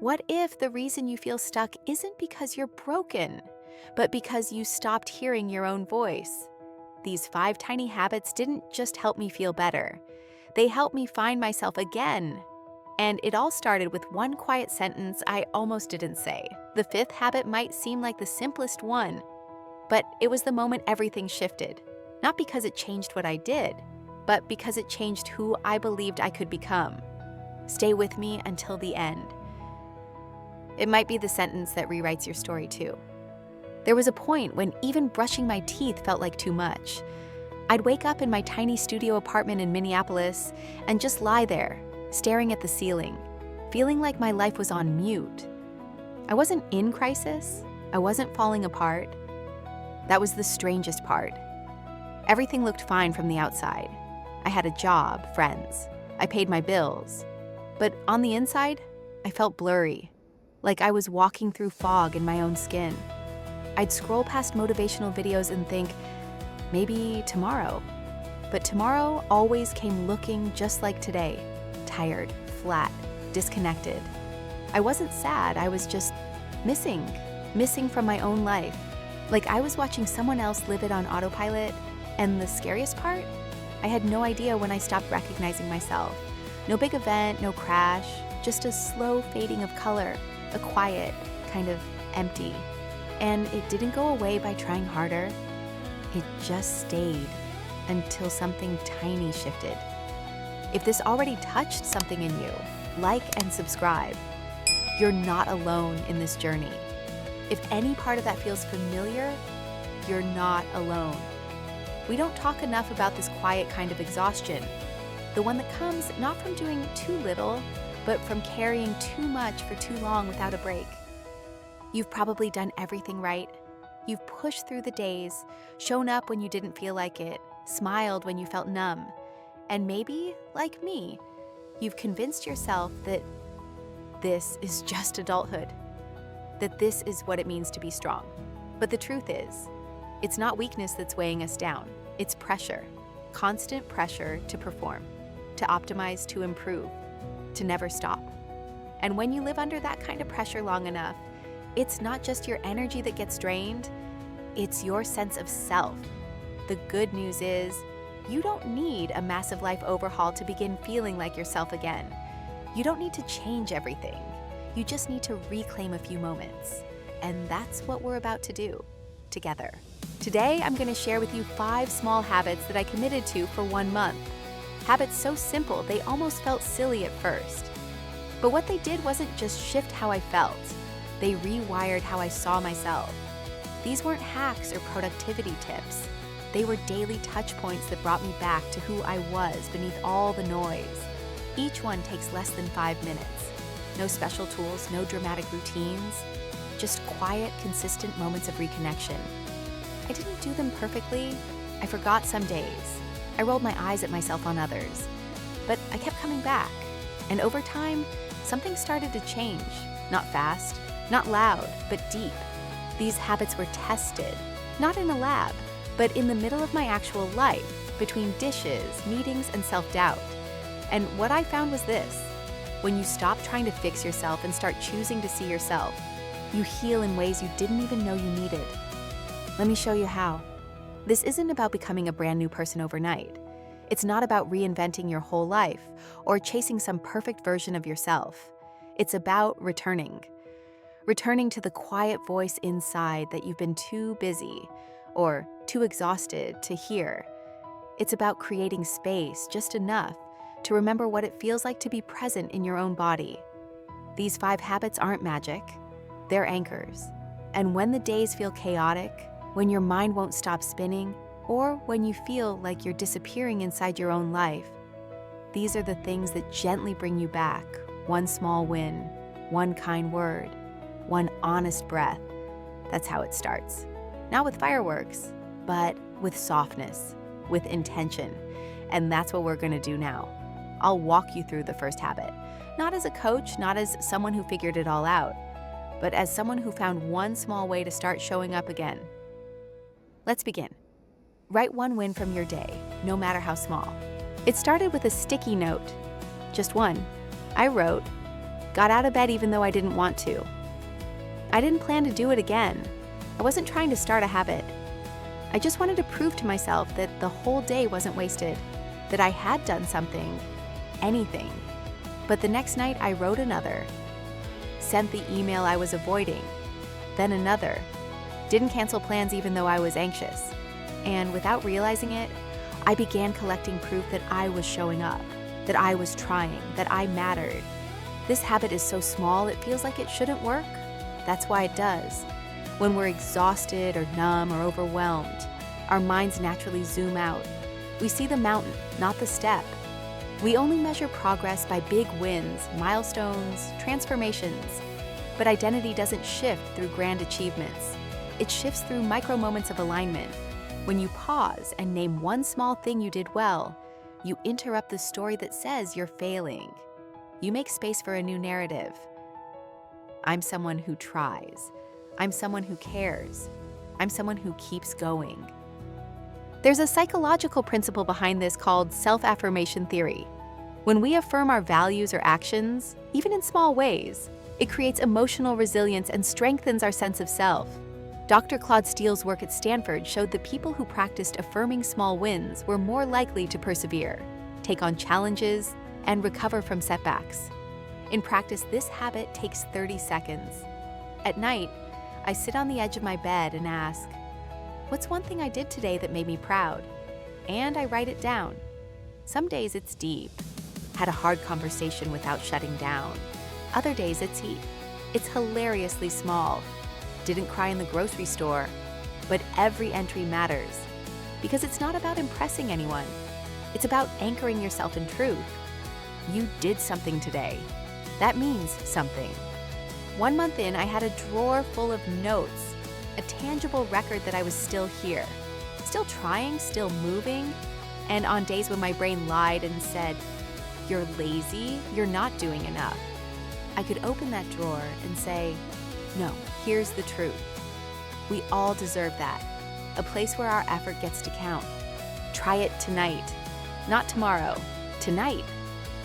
What if the reason you feel stuck isn't because you're broken, but because you stopped hearing your own voice? These 5 tiny habits didn't just help me feel better. They helped me find myself again. And it all started with one quiet sentence I almost didn't say. The 5th habit might seem like the simplest one, but it was the moment everything shifted. Not because it changed what I did, but because it changed who I believed I could become. Stay with me until the end. It might be the sentence that rewrites your story too. There was a point when even brushing my teeth felt like too much. I'd wake up in my tiny studio apartment in Minneapolis and just lie there, staring at the ceiling, feeling like my life was on mute. I wasn't in crisis. I wasn't falling apart. That was the strangest part. Everything looked fine from the outside. I had a job, friends. I paid my bills. But on the inside, I felt blurry, like I was walking through fog in my own skin. I'd scroll past motivational videos and think, maybe tomorrow. But tomorrow always came looking just like today, tired, flat, disconnected. I wasn't sad, I was just missing from my own life. Like I was watching someone else live it on autopilot, and the scariest part? I had no idea when I stopped recognizing myself. No big event, no crash, just a slow fading of color, a quiet, kind of empty. And it didn't go away by trying harder. It just stayed until something tiny shifted. If this already touched something in you, like and subscribe. You're not alone in this journey. If any part of that feels familiar, you're not alone. We don't talk enough about this quiet kind of exhaustion, the one that comes not from doing too little, but from carrying too much for too long without a break. You've probably done everything right. You've pushed through the days, shown up when you didn't feel like it, smiled when you felt numb. And maybe, like me, you've convinced yourself that this is just adulthood, that this is what it means to be strong. But the truth is, it's not weakness that's weighing us down. It's pressure, constant pressure to perform, to optimize, to improve, to never stop. And when you live under that kind of pressure long enough, it's not just your energy that gets drained, it's your sense of self. The good news is, you don't need a massive life overhaul to begin feeling like yourself again. You don't need to change everything. You just need to reclaim a few moments. And that's what we're about to do, together. Today, I'm going to share with you 5 small habits that I committed to for 1 month. Habits so simple, they almost felt silly at first. But what they did wasn't just shift how I felt. They rewired how I saw myself. These weren't hacks or productivity tips. They were daily touch points that brought me back to who I was beneath all the noise. Each one takes less than 5 minutes. No special tools, no dramatic routines, just quiet, consistent moments of reconnection. I didn't do them perfectly. I forgot some days. I rolled my eyes at myself on others. But I kept coming back. And over time, something started to change. Not fast, not loud, but deep. These habits were tested, not in a lab, but in the middle of my actual life, between dishes, meetings, and self-doubt. And what I found was this: when you stop trying to fix yourself and start choosing to see yourself, you heal in ways you didn't even know you needed. Let me show you how. This isn't about becoming a brand new person overnight. It's not about reinventing your whole life or chasing some perfect version of yourself. It's about returning to the quiet voice inside that you've been too busy or too exhausted to hear. It's about creating space, just enough to remember what it feels like to be present in your own body. These 5 habits aren't magic, they're anchors. And when the days feel chaotic, when your mind won't stop spinning, or when you feel like you're disappearing inside your own life, these are the things that gently bring you back. One small win, one kind word, one honest breath. That's how it starts. Not with fireworks, but with softness, with intention. And that's what we're going to do now. I'll walk you through the first habit, not as a coach, not as someone who figured it all out, but as someone who found one small way to start showing up again. Let's begin. Write one win from your day, no matter how small. It started with a sticky note. Just one. I wrote, got out of bed even though I didn't want to. I didn't plan to do it again. I wasn't trying to start a habit. I just wanted to prove to myself that the whole day wasn't wasted, that I had done something, anything. But the next night I wrote another, sent the email I was avoiding, then another, didn't cancel plans even though I was anxious. And without realizing it, I began collecting proof that I was showing up, that I was trying, that I mattered. This habit is so small it feels like it shouldn't work. That's why it does. When we're exhausted or numb or overwhelmed, our minds naturally zoom out. We see the mountain, not the step. We only measure progress by big wins, milestones, transformations. But identity doesn't shift through grand achievements. It shifts through micro moments of alignment. When you pause and name one small thing you did well, you interrupt the story that says you're failing. You make space for a new narrative. I'm someone who tries. I'm someone who cares. I'm someone who keeps going. There's a psychological principle behind this called self-affirmation theory. When we affirm our values or actions, even in small ways, it creates emotional resilience and strengthens our sense of self. Dr. Claude Steele's work at Stanford showed that people who practiced affirming small wins were more likely to persevere, take on challenges, and recover from setbacks. In practice, this habit takes 30 seconds. At night, I sit on the edge of my bed and ask, what's one thing I did today that made me proud? And I write it down. Some days it's deep. Had a hard conversation without shutting down. Other days it's hilariously small. Didn't cry in the grocery store. But every entry matters. Because it's not about impressing anyone. It's about anchoring yourself in truth. You did something today. That means something. 1 month in, I had a drawer full of notes, a tangible record that I was still here, still trying, still moving, and on days when my brain lied and said, "You're lazy, you're not doing enough," I could open that drawer and say, "No, here's the truth. We all deserve that, a place where our effort gets to count. Try it tonight, not tomorrow, tonight.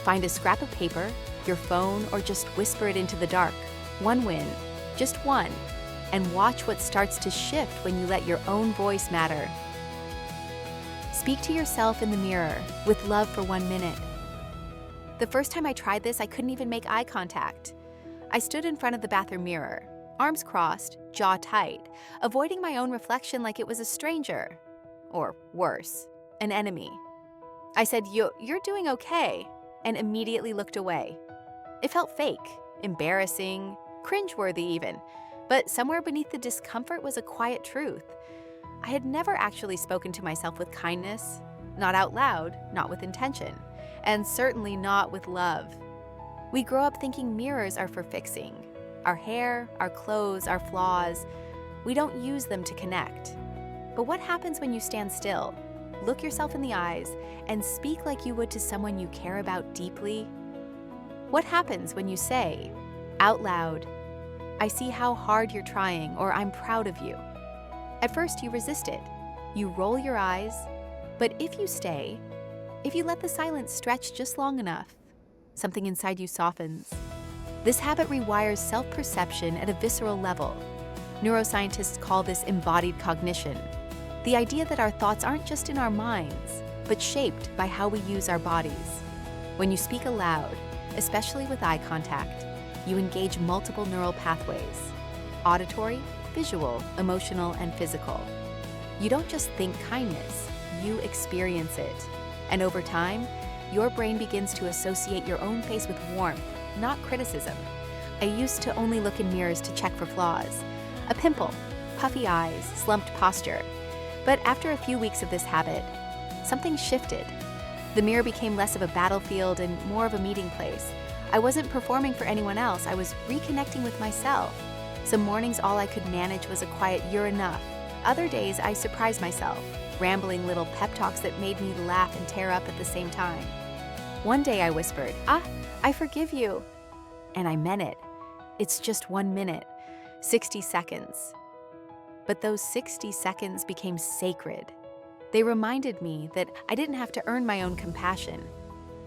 Find a scrap of paper, your phone, or just whisper it into the dark. One win, just one, and watch what starts to shift when you let your own voice matter." Speak to yourself in the mirror with love for 1 minute. The first time I tried this, I couldn't even make eye contact. I stood in front of the bathroom mirror, arms crossed, jaw tight, avoiding my own reflection like it was a stranger. Or worse, an enemy. I said, "You're doing okay," and immediately looked away. It felt fake, embarrassing, cringeworthy even, but somewhere beneath the discomfort was a quiet truth. I had never actually spoken to myself with kindness, not out loud, not with intention, and certainly not with love. We grow up thinking mirrors are for fixing. Our hair, our clothes, our flaws. We don't use them to connect. But what happens when you stand still, look yourself in the eyes, and speak like you would to someone you care about deeply? What happens when you say, out loud, "I see how hard you're trying," or "I'm proud of you"? At first you resist it. You roll your eyes. But if you stay, if you let the silence stretch just long enough, something inside you softens. This habit rewires self-perception at a visceral level. Neuroscientists call this embodied cognition. The idea that our thoughts aren't just in our minds, but shaped by how we use our bodies. When you speak aloud, especially with eye contact, you engage multiple neural pathways: auditory, visual, emotional, and physical. You don't just think kindness, you experience it. And over time, your brain begins to associate your own face with warmth, not criticism. I used to only look in mirrors to check for flaws: a pimple, puffy eyes, slumped posture. But after a few weeks of this habit, something shifted. The mirror became less of a battlefield and more of a meeting place. I wasn't performing for anyone else, I was reconnecting with myself. Some mornings all I could manage was a quiet "you're enough." Other days I surprised myself, rambling little pep talks that made me laugh and tear up at the same time. One day I whispered, "I forgive you." And I meant it. It's just 1 minute, 60 seconds. But those 60 seconds became sacred. They reminded me that I didn't have to earn my own compassion.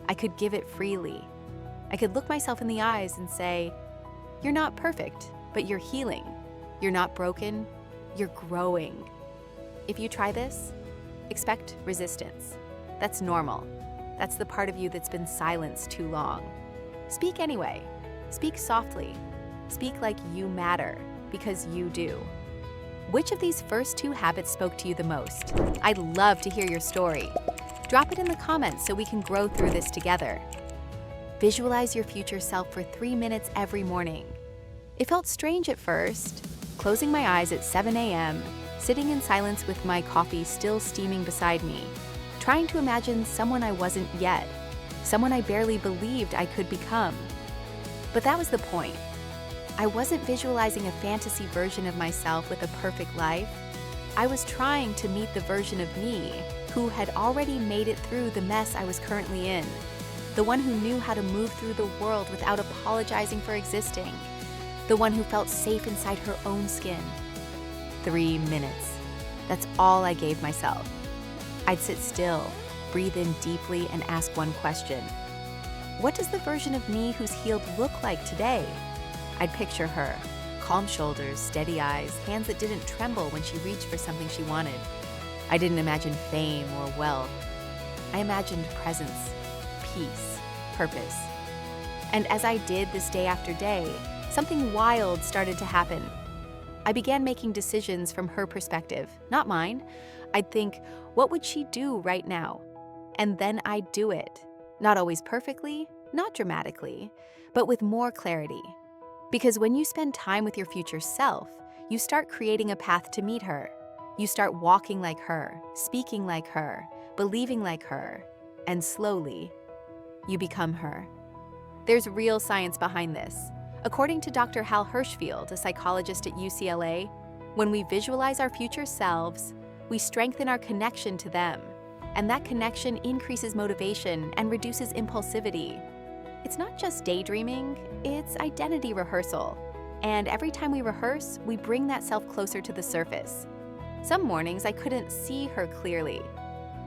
I could give it freely. I could look myself in the eyes and say, "You're not perfect, but you're healing. You're not broken, you're growing." If you try this, expect resistance. That's normal. That's the part of you that's been silenced too long. Speak anyway. Speak softly. Speak like you matter, because you do. Which of these first 2 habits spoke to you the most? I'd love to hear your story. Drop it in the comments so we can grow through this together. Visualize your future self for 3 minutes every morning. It felt strange at first, closing my eyes at 7 a.m., sitting in silence with my coffee still steaming beside me, trying to imagine someone I wasn't yet, someone I barely believed I could become. But that was the point. I wasn't visualizing a fantasy version of myself with a perfect life. I was trying to meet the version of me who had already made it through the mess I was currently in, the one who knew how to move through the world without apologizing for existing, the one who felt safe inside her own skin. 3 minutes. That's all I gave myself. I'd sit still, breathe in deeply, and ask one question. What does the version of me who's healed look like today? I'd picture her, calm shoulders, steady eyes, hands that didn't tremble when she reached for something she wanted. I didn't imagine fame or wealth. I imagined presence, peace, purpose. And as I did this day after day, something wild started to happen. I began making decisions from her perspective, not mine. I'd think, what would she do right now? And then I'd do it. Not always perfectly, not dramatically, but with more clarity. Because when you spend time with your future self, you start creating a path to meet her. You start walking like her, speaking like her, believing like her, and slowly, you become her. There's real science behind this. According to Dr. Hal Hershfield, a psychologist at UCLA, when we visualize our future selves, we strengthen our connection to them, and that connection increases motivation and reduces impulsivity. It's not just daydreaming, it's identity rehearsal. And every time we rehearse, we bring that self closer to the surface. Some mornings I couldn't see her clearly.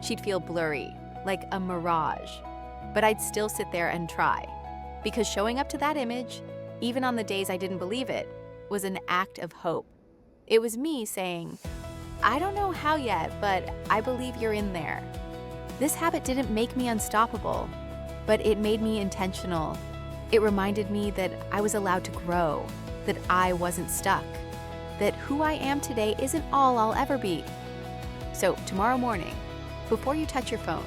She'd feel blurry, like a mirage. But I'd still sit there and try. Because showing up to that image, even on the days I didn't believe it, was an act of hope. It was me saying, "I don't know how yet, but I believe you're in there." This habit didn't make me unstoppable, but it made me intentional. It reminded me that I was allowed to grow, that I wasn't stuck, that who I am today isn't all I'll ever be. So tomorrow morning, before you touch your phone,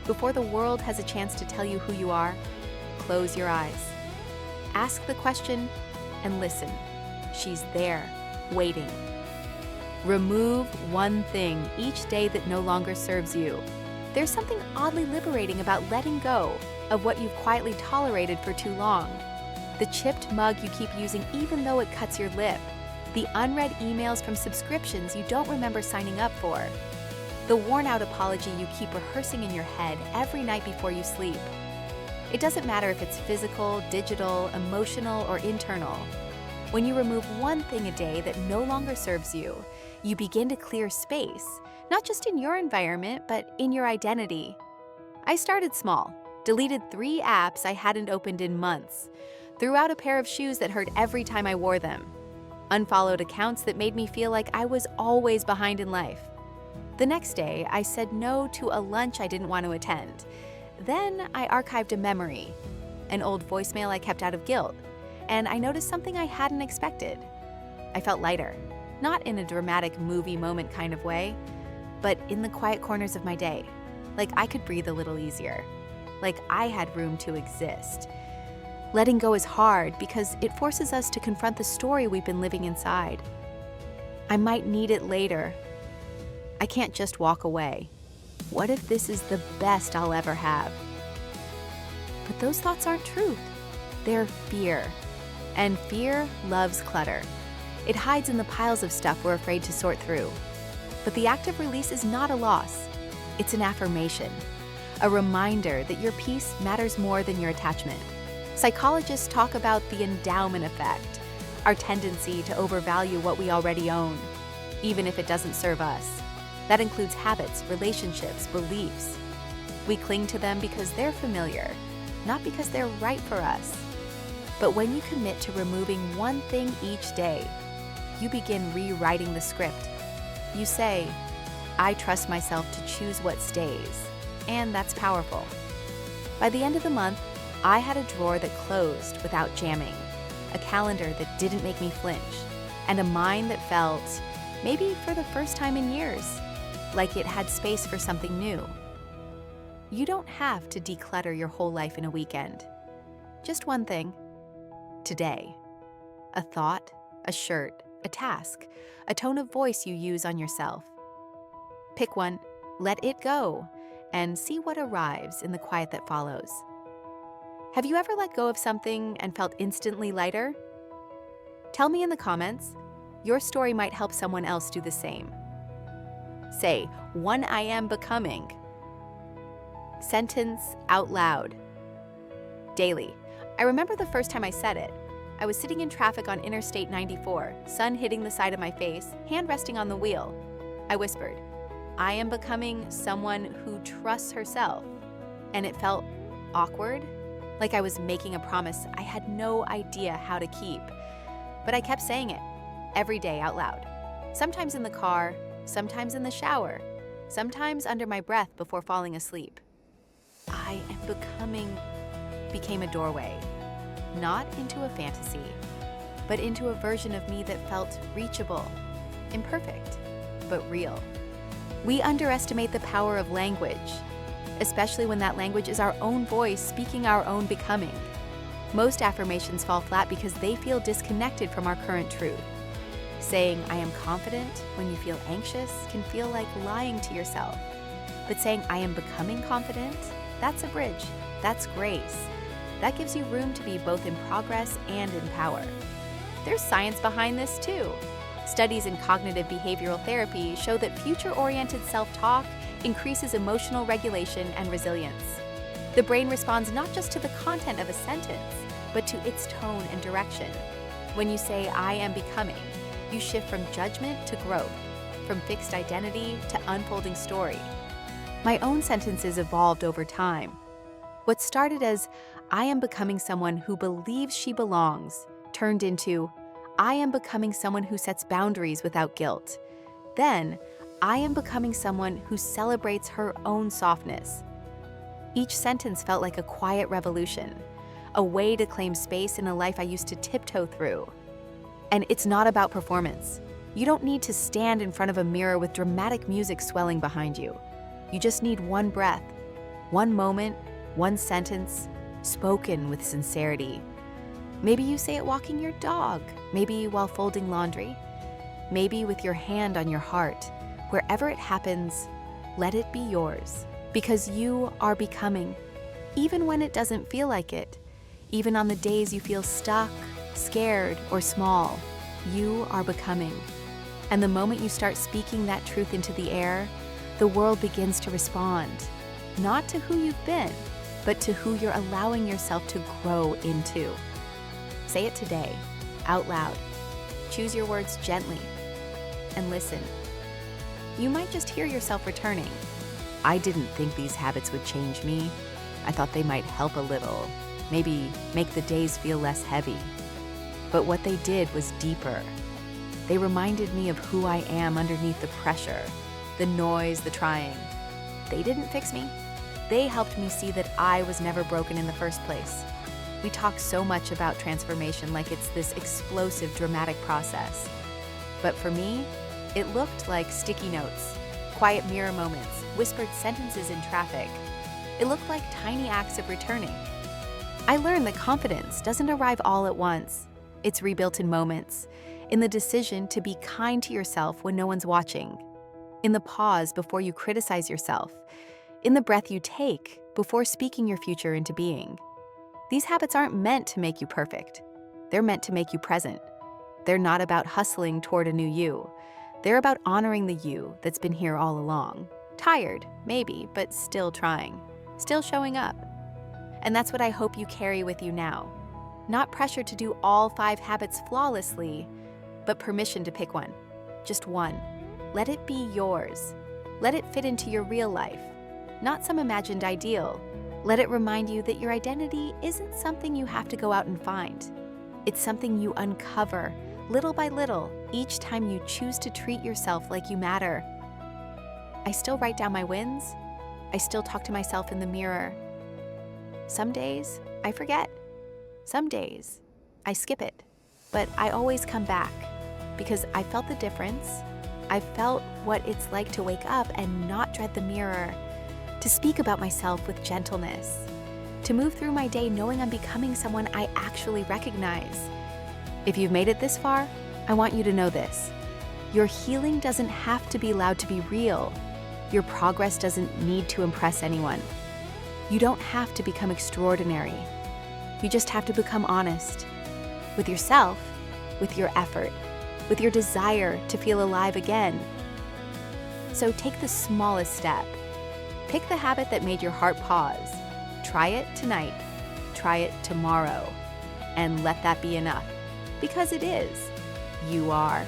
before the world has a chance to tell you who you are, close your eyes. Ask the question and listen. She's there, waiting. Remove one thing each day that no longer serves you. There's something oddly liberating about letting go of what you've quietly tolerated for too long. The chipped mug you keep using even though it cuts your lip. The unread emails from subscriptions you don't remember signing up for. The worn-out apology you keep rehearsing in your head every night before you sleep. It doesn't matter if it's physical, digital, emotional, or internal. When you remove one thing a day that no longer serves you, you begin to clear space, not just in your environment, but in your identity. I started small, deleted 3 apps I hadn't opened in months, threw out a pair of shoes that hurt every time I wore them, unfollowed accounts that made me feel like I was always behind in life. The next day, I said no to a lunch I didn't want to attend. Then I archived a memory, an old voicemail I kept out of guilt, and I noticed something I hadn't expected. I felt lighter, not in a dramatic movie moment kind of way, but in the quiet corners of my day, like I could breathe a little easier, like I had room to exist. Letting go is hard because it forces us to confront the story we've been living inside. I might need it later. I can't just walk away. What if this is the best I'll ever have? But those thoughts aren't truth. They're fear. And fear loves clutter. It hides in the piles of stuff we're afraid to sort through. But the act of release is not a loss. It's an affirmation, a reminder that your peace matters more than your attachment. Psychologists talk about the endowment effect, our tendency to overvalue what we already own, even if it doesn't serve us. That includes habits, relationships, beliefs. We cling to them because they're familiar, not because they're right for us. But when you commit to removing one thing each day, you begin rewriting the script. You say, I trust myself to choose what stays, and that's powerful. By the end of the month, I had a drawer that closed without jamming, a calendar that didn't make me flinch, and a mind that felt, maybe for the first time in years, like it had space for something new. You don't have to declutter your whole life in a weekend. Just one thing. Today. A thought, a shirt, a task, a tone of voice you use on yourself. Pick one, let it go, and see what arrives in the quiet that follows. Have you ever let go of something and felt instantly lighter? Tell me in the comments. Your story might help someone else do the same. Say, one I am becoming. Sentence out loud. Daily. I remember the first time I said it. I was sitting in traffic on Interstate 94, sun hitting the side of my face, hand resting on the wheel. I whispered, I am becoming someone who trusts herself. And it felt awkward, like I was making a promise I had no idea how to keep. But I kept saying it, every day out loud. Sometimes in the car, sometimes in the shower, sometimes under my breath before falling asleep. I am becoming became a doorway, not into a fantasy, but into a version of me that felt reachable, imperfect, but real. We underestimate the power of language, especially when that language is our own voice speaking our own becoming. Most affirmations fall flat because they feel disconnected from our current truth. Saying, I am confident when you feel anxious can feel like lying to yourself. But saying, I am becoming confident, that's a bridge, that's grace. That gives you room to be both in progress and in power. There's science behind this too. Studies in cognitive behavioral therapy show that future-oriented self-talk increases emotional regulation and resilience. The brain responds not just to the content of a sentence, but to its tone and direction. When you say, I am becoming, you shift from judgment to growth, from fixed identity to unfolding story. My own sentences evolved over time. What started as, I am becoming someone who believes she belongs, turned into, I am becoming someone who sets boundaries without guilt. Then, I am becoming someone who celebrates her own softness. Each sentence felt like a quiet revolution, a way to claim space in a life I used to tiptoe through. And it's not about performance. You don't need to stand in front of a mirror with dramatic music swelling behind you. You just need one breath, one moment, one sentence, spoken with sincerity. Maybe you say it walking your dog, maybe while folding laundry, maybe with your hand on your heart. Wherever it happens, let it be yours, because you are becoming, even when it doesn't feel like it, even on the days you feel stuck, scared, or small, you are becoming. And the moment you start speaking that truth into the air, the world begins to respond, not to who you've been, but to who you're allowing yourself to grow into. Say it today, out loud. Choose your words gently, and listen. You might just hear yourself returning. I didn't think these habits would change me. I thought they might help a little, maybe make the days feel less heavy. But what they did was deeper. They reminded me of who I am underneath the pressure, the noise, the trying. They didn't fix me. They helped me see that I was never broken in the first place. We talk so much about transformation like it's this explosive, dramatic process. But for me, it looked like sticky notes, quiet mirror moments, whispered sentences in traffic. It looked like tiny acts of returning. I learned that confidence doesn't arrive all at once. It's rebuilt in moments, in the decision to be kind to yourself when no one's watching, in the pause before you criticize yourself, in the breath you take before speaking your future into being. These habits aren't meant to make you perfect. They're meant to make you present. They're not about hustling toward a new you. They're about honoring the you that's been here all along. Tired, maybe, but still trying, still showing up. And that's what I hope you carry with you now. Not pressure to do all 5 habits flawlessly, but permission to pick one. Just one. Let it be yours. Let it fit into your real life. Not some imagined ideal, Let it remind you that your identity isn't something you have to go out and find. It's something you uncover little by little each time you choose to treat yourself like you matter. I still write down my wins. I still talk to myself in the mirror. Some days I forget. Some days I skip it. But I always come back because I felt the difference. I felt what it's like to wake up and not dread the mirror, to speak about myself with gentleness, to move through my day knowing I'm becoming someone I actually recognize. If you've made it this far, I want you to know this. Your healing doesn't have to be loud to be real. Your progress doesn't need to impress anyone. You don't have to become extraordinary. You just have to become honest with yourself, with your effort, with your desire to feel alive again. So take the smallest step. Pick the habit that made your heart pause. Try it tonight. Try it tomorrow. And let that be enough. Because it is. You are.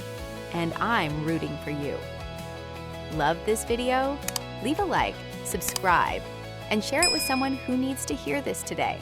And I'm rooting for you. Love this video? Leave a like, subscribe, and share it with someone who needs to hear this today.